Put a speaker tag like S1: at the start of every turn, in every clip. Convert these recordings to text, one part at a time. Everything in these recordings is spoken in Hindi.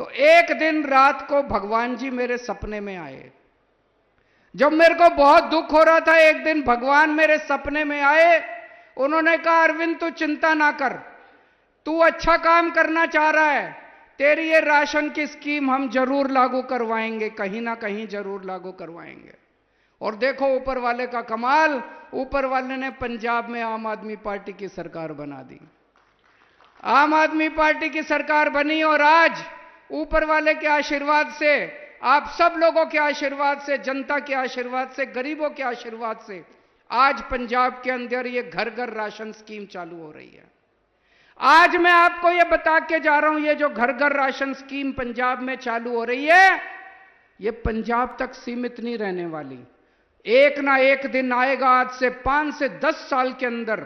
S1: तो एक दिन रात को भगवान जी मेरे सपने में आए। जब मेरे को बहुत दुख हो रहा था, एक दिन भगवान मेरे सपने में आए। उन्होंने कहा, अरविंद तू चिंता ना कर, तू अच्छा काम करना चाह रहा है, तेरी ये राशन की स्कीम हम जरूर लागू करवाएंगे, कहीं ना कहीं जरूर लागू करवाएंगे। और देखो ऊपर वाले का कमाल, ऊपर वाले ने पंजाब में आम आदमी पार्टी की सरकार बना दी। आम आदमी पार्टी की सरकार बनी और आज ऊपर वाले के आशीर्वाद से, आप सब लोगों के आशीर्वाद से, जनता के आशीर्वाद से, गरीबों के आशीर्वाद से आज पंजाब के अंदर ये घर घर राशन स्कीम चालू हो रही है। आज मैं आपको ये बता के जा रहा हूं, ये जो घर घर राशन स्कीम पंजाब में चालू हो रही है, ये पंजाब तक सीमित नहीं रहने वाली। एक ना एक दिन आएगा, आज से 5 से 10 साल के अंदर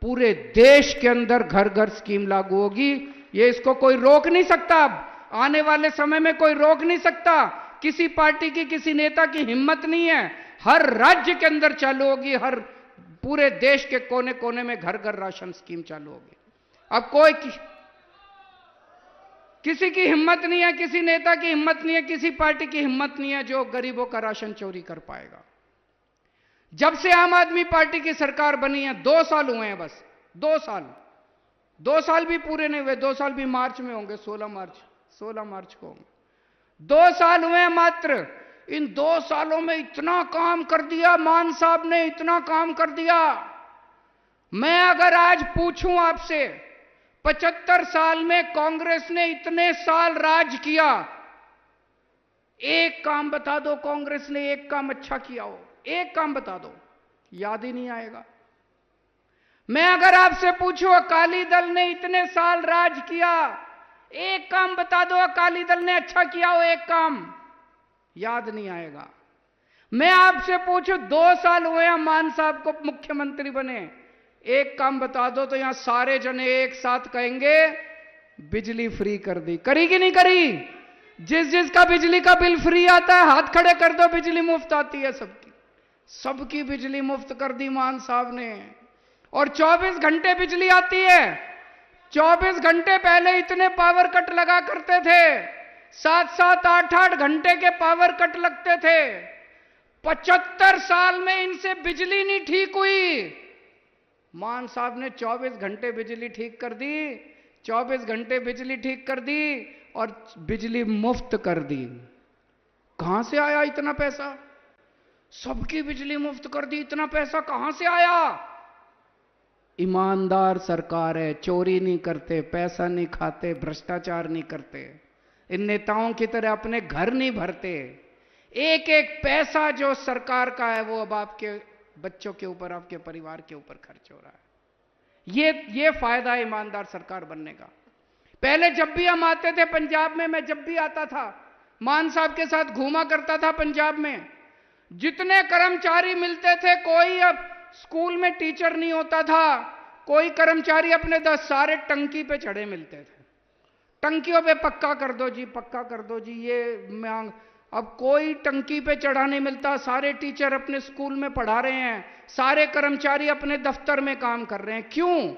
S1: पूरे देश के अंदर घर घर स्कीम लागू होगी। ये इसको कोई रोक नहीं सकता। अब आने वाले समय में कोई रोक नहीं सकता। किसी पार्टी की, किसी नेता की हिम्मत नहीं है। हर राज्य के अंदर चालू होगी, हर पूरे देश के कोने कोने में घर घर राशन स्कीम चालू होगी। अब कोई किसी की हिम्मत नहीं है, किसी नेता की हिम्मत नहीं है, किसी पार्टी की हिम्मत नहीं है जो गरीबों का राशन चोरी कर पाएगा। जब से आम आदमी पार्टी की सरकार बनी है, 2 साल हुए हैं बस, 2 साल भी पूरे नहीं हुए। 2 साल भी मार्च में होंगे, 16 मार्च को होंगे। 2 साल हुए हैं मात्र। इन 2 सालों में इतना काम कर दिया मान साहब ने, इतना काम कर दिया। मैं अगर आज पूछूं आपसे, 75 साल में कांग्रेस ने इतने साल राज किया, एक काम बता दो कांग्रेस ने एक काम अच्छा किया हो, एक काम बता दो, याद ही नहीं आएगा। मैं अगर आपसे पूछूं अकाली दल ने इतने साल राज किया, एक काम बता दो अकाली दल ने अच्छा किया हो, एक काम, याद नहीं आएगा। मैं आपसे पूछूं 2 साल हुए हैं मान साहब को मुख्यमंत्री बने, एक काम बता दो तो यहां सारे जने एक साथ कहेंगे बिजली फ्री कर दी। करी कि नहीं करी? जिसका बिजली का बिल फ्री आता है हाथ खड़े कर दो, बिजली मुफ्त आती है सबकी बिजली मुफ्त कर दी मान साहब ने। और 24 घंटे बिजली आती है। 24 घंटे पहले इतने पावर कट लगा करते थे, 7-7, 8-8 घंटे के पावर कट लगते थे। 75 साल में इनसे बिजली नहीं ठीक हुई। मान साहब ने 24 घंटे बिजली ठीक कर दी, 24 घंटे बिजली ठीक कर दी और बिजली मुफ्त कर दी। कहां से आया इतना पैसा? सबकी बिजली मुफ्त कर दी, इतना पैसा कहां से आया? ईमानदार सरकार है, चोरी नहीं करते, पैसा नहीं खाते, भ्रष्टाचार नहीं करते, इन नेताओं की तरह अपने घर नहीं भरते। एक एक पैसा जो सरकार का है वो अब आपके बच्चों के ऊपर, आपके परिवार के ऊपर खर्च हो रहा है। ये फायदा है ईमानदार सरकार बनने का। पहले जब भी हम आते थे पंजाब में, मैं जब भी आता था मान साहब के साथ घूमा करता था पंजाब में, जितने कर्मचारी मिलते थे, कोई अब स्कूल में टीचर नहीं होता था, कोई कर्मचारी अपने 10 सारे टंकी पे चढ़े मिलते थे। टंकियों पे पक्का कर दो जी, पक्का कर दो जी, ये मांग। अब कोई टंकी पे चढ़ा नहीं मिलता, सारे टीचर अपने स्कूल में पढ़ा रहे हैं, सारे कर्मचारी अपने दफ्तर में काम कर रहे हैं। क्यों?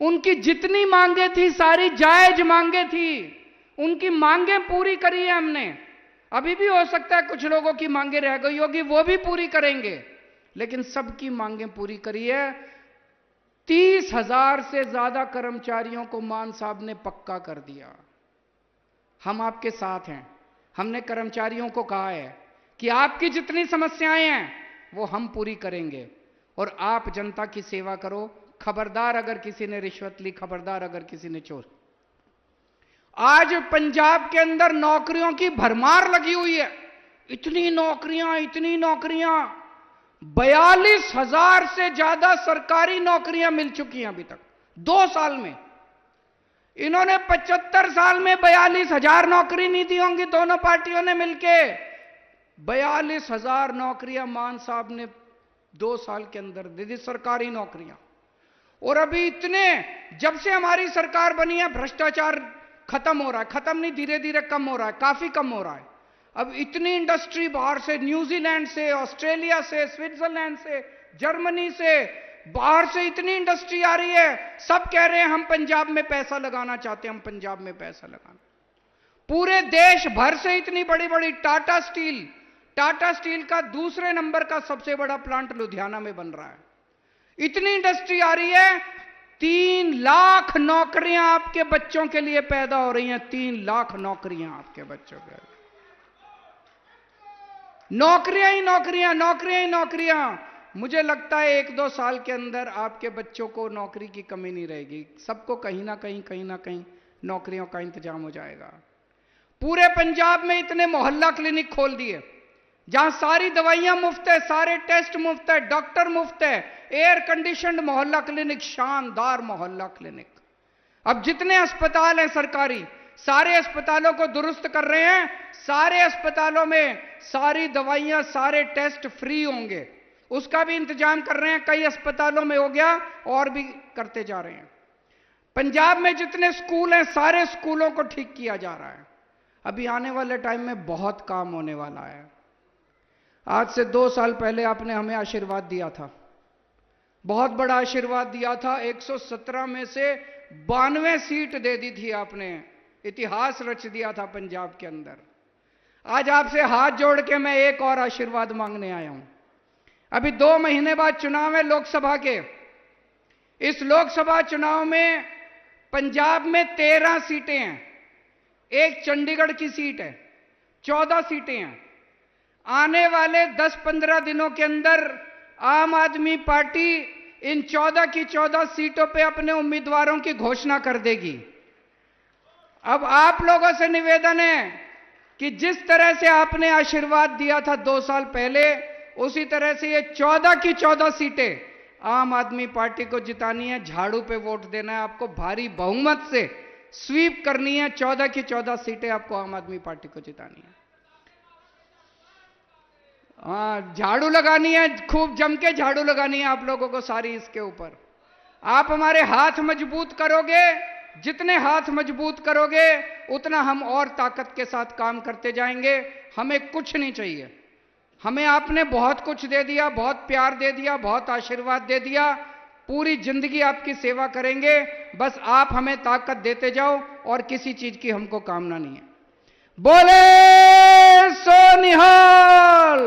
S1: उनकी जितनी मांगे थी सारी जायज मांगे थी, उनकी मांगे पूरी करी है हमने। अभी भी हो सकता है कुछ लोगों की मांगे रह गई होगी, वो भी पूरी करेंगे, लेकिन सबकी मांगे पूरी करी है। 30,000 से ज्यादा कर्मचारियों को मान साहब ने पक्का कर दिया। हम आपके साथ हैं। हमने कर्मचारियों को कहा है कि आपकी जितनी समस्याएं हैं वो हम पूरी करेंगे और आप जनता की सेवा करो। खबरदार अगर किसी ने रिश्वत ली, खबरदार अगर किसी ने चोर। आज पंजाब के अंदर नौकरियों की भरमार लगी हुई है। इतनी नौकरियां, इतनी नौकरियां, 42,000 से ज्यादा सरकारी नौकरियां मिल चुकी हैं अभी तक 2 साल में। इन्होंने 75 साल में 42,000 नौकरी नहीं दी होंगी दोनों पार्टियों ने मिलके। 42,000 नौकरियां मान साहब ने 2 साल के अंदर दे दी, सरकारी नौकरियां। और अभी इतने, जब से हमारी सरकार बनी है भ्रष्टाचार खत्म हो रहा है, खत्म नहीं, धीरे धीरे कम हो रहा है, काफी कम हो रहा है। अब इतनी इंडस्ट्री बाहर से, न्यूजीलैंड से, ऑस्ट्रेलिया से, स्विट्जरलैंड से, जर्मनी से, बाहर से इतनी इंडस्ट्री आ रही है। सब कह रहे हैं हम पंजाब में पैसा लगाना चाहते हैं, हम पंजाब में पैसा लगाना। पूरे देश भर से इतनी बड़ी बड़ी टाटा स्टील का दूसरे नंबर का सबसे बड़ा प्लांट लुधियाना में बन रहा है। इतनी इंडस्ट्री आ रही है, 3 लाख नौकरियां आपके बच्चों के लिए पैदा हो रही हैं। 3 लाख नौकरियां आपके बच्चों के लिए, नौकरियां ही नौकरियां, नौकरियां ही नौकरियां। मुझे लगता है 1-2 साल के अंदर आपके बच्चों को नौकरी की कमी नहीं रहेगी। सबको कहीं ना कहीं नौकरियों का इंतजाम हो जाएगा। पूरे पंजाब में इतने मोहल्ला क्लिनिक खोल दिए जहां सारी दवाइयां मुफ्त है, सारे टेस्ट मुफ्त है, डॉक्टर मुफ्त है, एयर कंडीशनड मोहल्ला क्लिनिक, शानदार मोहल्ला क्लिनिक। अब जितने अस्पताल हैं सरकारी, सारे अस्पतालों को दुरुस्त कर रहे हैं। सारे अस्पतालों में सारी दवाइयां, सारे टेस्ट फ्री होंगे, उसका भी इंतजाम कर रहे हैं। कई अस्पतालों में हो गया और भी करते जा रहे हैं। पंजाब में जितने स्कूल हैं, सारे स्कूलों को ठीक किया जा रहा है। अभी आने वाले टाइम में बहुत काम होने वाला है। आज से 2 साल पहले आपने हमें आशीर्वाद दिया था, बहुत बड़ा आशीर्वाद दिया था। 117 में से 92 सीट दे दी थी आपने, इतिहास रच दिया था पंजाब के अंदर। आज आपसे हाथ जोड़ के मैं एक और आशीर्वाद मांगने आया हूं। अभी 2 महीने बाद चुनाव है लोकसभा के। इस लोकसभा चुनाव में पंजाब में 13 सीटें हैं, एक चंडीगढ़ की सीट है, 14 सीटें हैं। आने वाले 10-15 दिनों के अंदर आम आदमी पार्टी इन 14 की 14 सीटों पे अपने उम्मीदवारों की घोषणा कर देगी। अब आप लोगों से निवेदन है कि जिस तरह से आपने आशीर्वाद दिया था 2 साल पहले, उसी तरह से ये 14 की 14 सीटें आम आदमी पार्टी को जितानी है। झाड़ू पे वोट देना है आपको, भारी बहुमत से स्वीप करनी है। 14 की 14 सीटें आपको आम आदमी पार्टी को जितानी है। हाँ, झाड़ू लगानी है, खूब जम के झाड़ू लगानी है आप लोगों को सारी इसके ऊपर। आप हमारे हाथ मजबूत करोगे, जितने हाथ मजबूत करोगे उतना हम और ताकत के साथ काम करते जाएंगे। हमें कुछ नहीं चाहिए, हमें आपने बहुत कुछ दे दिया, बहुत प्यार दे दिया, बहुत आशीर्वाद दे दिया। पूरी जिंदगी आपकी सेवा करेंगे, बस आप हमें ताकत देते जाओ और किसी चीज की हमको कामना नहीं है। बोले सो निहाल।